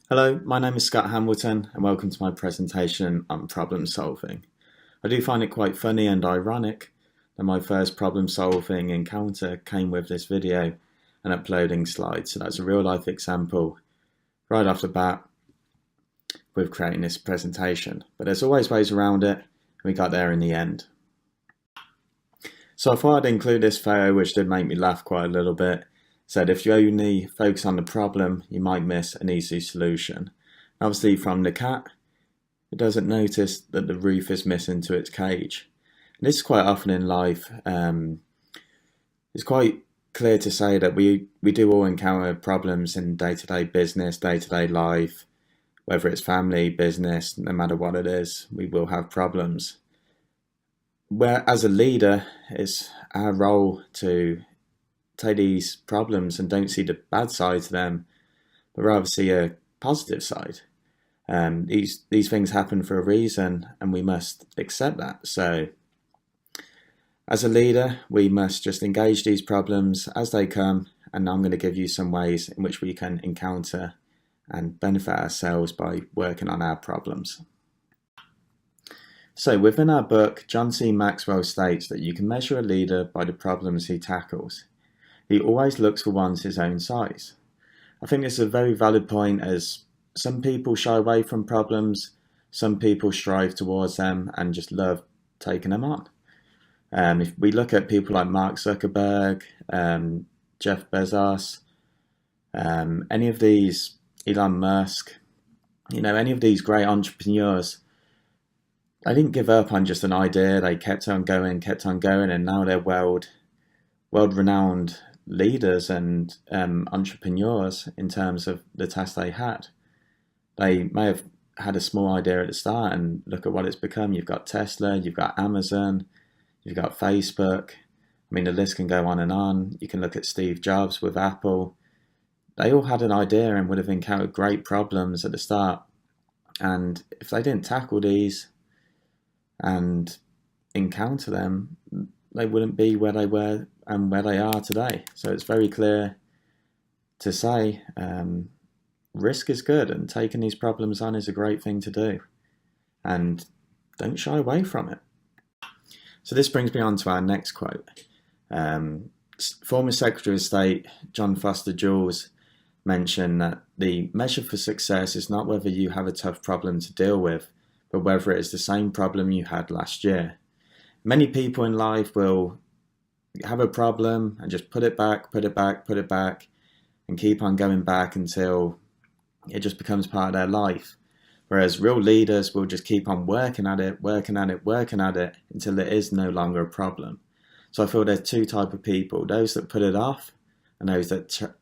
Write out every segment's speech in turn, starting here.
Hello, my name is Scott Hamilton and welcome to my presentation on problem solving. I do find it quite funny and ironic that my first problem solving encounter came with this video and uploading slides. So that's a real life example right off the bat with creating this presentation. But there's always ways around it and we got there in the end. So I thought I'd include this photo, which did make me laugh quite a little bit. Said if you only focus on the problem, you might miss an easy solution. Obviously from the cat, it doesn't notice that the roof is missing to its cage. And this is quite often in life. It's quite clear to say that we do all encounter problems in day-to-day business, day-to-day life, whether it's family, business, no matter what it is, we will have problems. Where as a leader, it's our role to take these problems and don't see the bad side to them, but rather see a positive side. These things happen for a reason and we must accept that. So as a leader, we must just engage these problems as they come, and I'm going to give you some ways in which we can encounter and benefit ourselves by working on our problems. So within our book, John C. Maxwell states that you can measure a leader by the problems he tackles. He always looks for ones his own size. I think this is a very valid point, as some people shy away from problems, some people strive towards them and just love taking them on. If we look at people like Mark Zuckerberg, Jeff Bezos, any of these, Elon Musk, any of these great entrepreneurs, they didn't give up on just an idea. They kept on going, and now they're world-renowned leaders and entrepreneurs in terms of the task they had. They may have had a small idea at the start, and look at what it's become. You've got Tesla, you've got Amazon, you've got Facebook. I mean, the list can go on and on. You can look at Steve Jobs with Apple. They all had an idea and would have encountered great problems at the start. And if they didn't tackle these and encounter them, they wouldn't be where they were and where they are today. So it's very clear to say risk is good, and taking these problems on is a great thing to do, and don't shy away from it. So this brings me on to our next quote. Former Secretary of State John Foster Dulles mentioned that the measure for success is not whether you have a tough problem to deal with, but whether it is the same problem you had last year. Many people in life will have a problem and just put it back, and keep on going back until it just becomes part of their life. Whereas real leaders will just keep on working at it until it is no longer a problem. So I feel there's two types of people: those that put it off and those that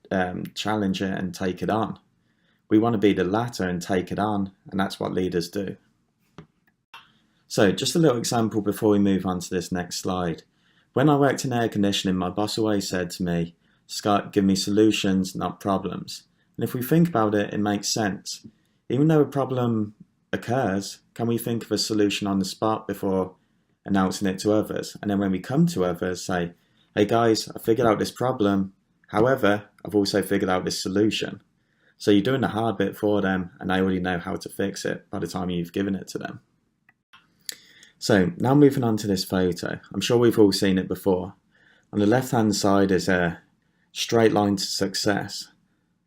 challenge it and take it on. We want to be the latter and take it on, and that's what leaders do. So just a little example before we move on to this next slide. When I worked in air conditioning, my boss always said to me, "Scott, give me solutions, not problems." And if we think about it, it makes sense. Even though a problem occurs, can we think of a solution on the spot before announcing it to others? And then when we come to others, say, "Hey guys, I figured out this problem. However, I've also figured out this solution." So you're doing the hard bit for them, and they already know how to fix it by the time you've given it to them. So now moving on to this photo. I'm sure we've all seen it before. On the left-hand side is a straight line to success.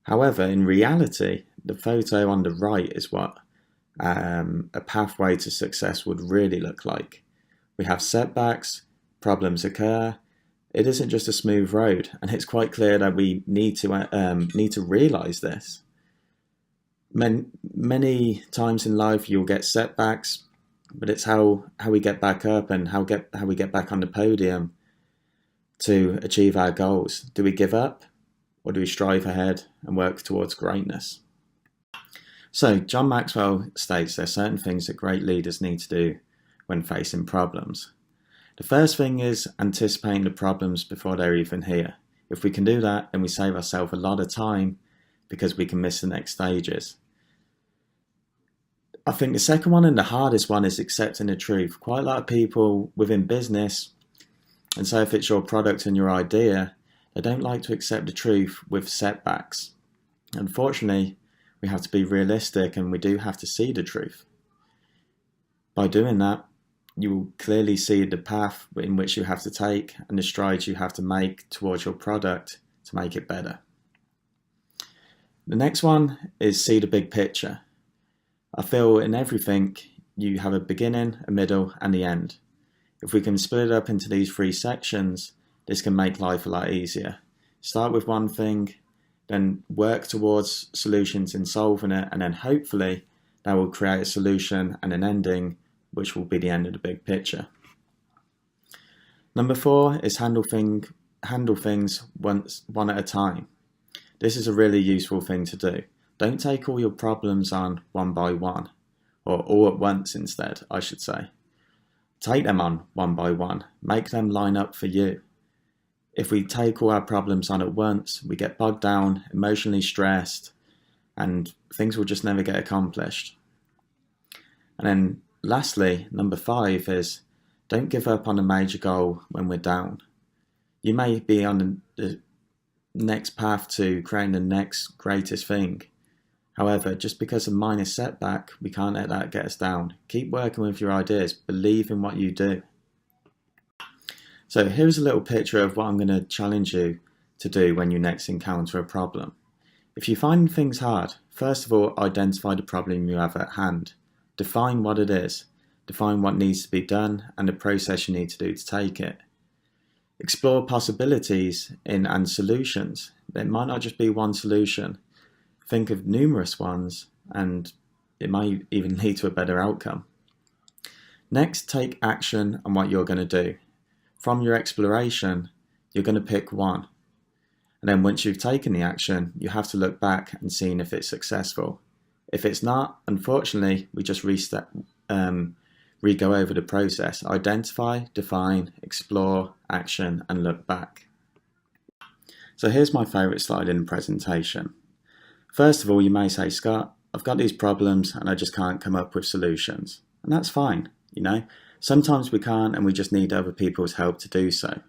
However, in reality, the photo on the right is what a pathway to success would really look like. We have setbacks, problems occur. It isn't just a smooth road, and it's quite clear that we need to realize this. Many times in life, you'll get setbacks, but it's how we get back up and how we get back on the podium to achieve our goals. Do we give up, or do we strive ahead and work towards greatness? So John Maxwell states there are certain things that great leaders need to do when facing problems. The first thing is anticipating the problems before they're even here. If we can do that, then we save ourselves a lot of time because we can miss the next stages. I think the second one and the hardest one is accepting the truth. Quite a lot of people within business, and so if it's your product and your idea, they don't like to accept the truth with setbacks. Unfortunately, We have to be realistic, and we do have to see the truth. By doing that, you will clearly see the path in which you have to take and the strides you have to make towards your product to make it better. The next one is see the big picture. I feel in everything you have a beginning, a middle, and the end. If we can split it up into these 3 sections, this can make life a lot easier. Start with one thing, then work towards solutions in solving it, and then hopefully that will create a solution and an ending, which will be the end of the big picture. Number 4 is handle things one at a time. This is a really useful thing to do. Don't take all your problems on one by one, or all at once instead, I should say. Take them on one by one. Make them line up for you. If we take all our problems on at once, we get bogged down, emotionally stressed, and things will just never get accomplished. And then lastly, number 5 is don't give up on a major goal when we're down. You may be on the next path to creating the next greatest thing. However, just because of a minor setback, we can't let that get us down. Keep working with your ideas. Believe in what you do. So here's a little picture of what I'm going to challenge you to do when you next encounter a problem. If you find things hard, first of all, identify the problem you have at hand. Define what it is. Define what needs to be done and the process you need to do to take it. Explore possibilities and solutions. There might not just be one solution. Think of numerous ones, and it might even lead to a better outcome. Next, take action on what you're going to do. From your exploration, you're going to pick one. And then once you've taken the action, you have to look back and see if it's successful. If it's not, unfortunately, we just re-go over the process. Identify, define, explore, action, and look back. So here's my favourite slide in the presentation. First of all, you may say, Scott, I've got these problems and I just can't come up with solutions. And that's fine, you know. Sometimes we can't, and we just need other people's help to do so.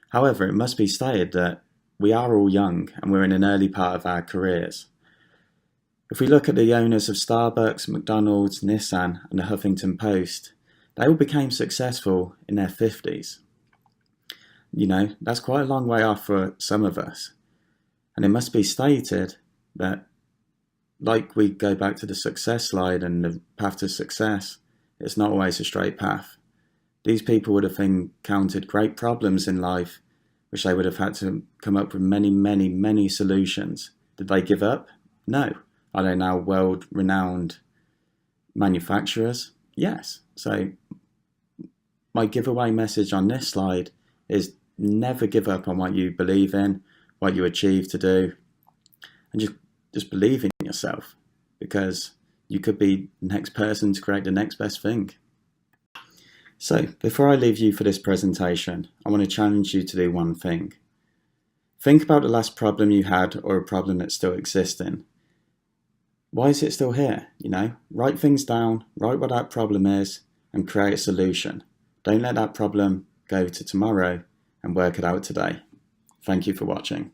However, it must be stated that we are all young and we're in an early part of our careers. If we look at the owners of Starbucks, McDonald's, Nissan, and the Huffington Post, they all became successful in their 50s. You know, that's quite a long way off for some of us. And it must be stated that, like we go back to the success slide and the path to success, it's not always a straight path. These people would have encountered great problems in life, which they would have had to come up with many, many, many solutions. Did they give up? No. Are they now world-renowned manufacturers? Yes. So my giveaway message on this slide is never give up on what you believe in, what you achieve to do, and just believe in yourself, because you could be the next person to create the next best thing. So before I leave you for this presentation, I want to challenge you to do one thing. Think about the last problem you had, or a problem that's still existing. Why is it still here? You know, write things down, write what that problem is, and create a solution. Don't let that problem go to tomorrow, and work it out today. Thank you for watching.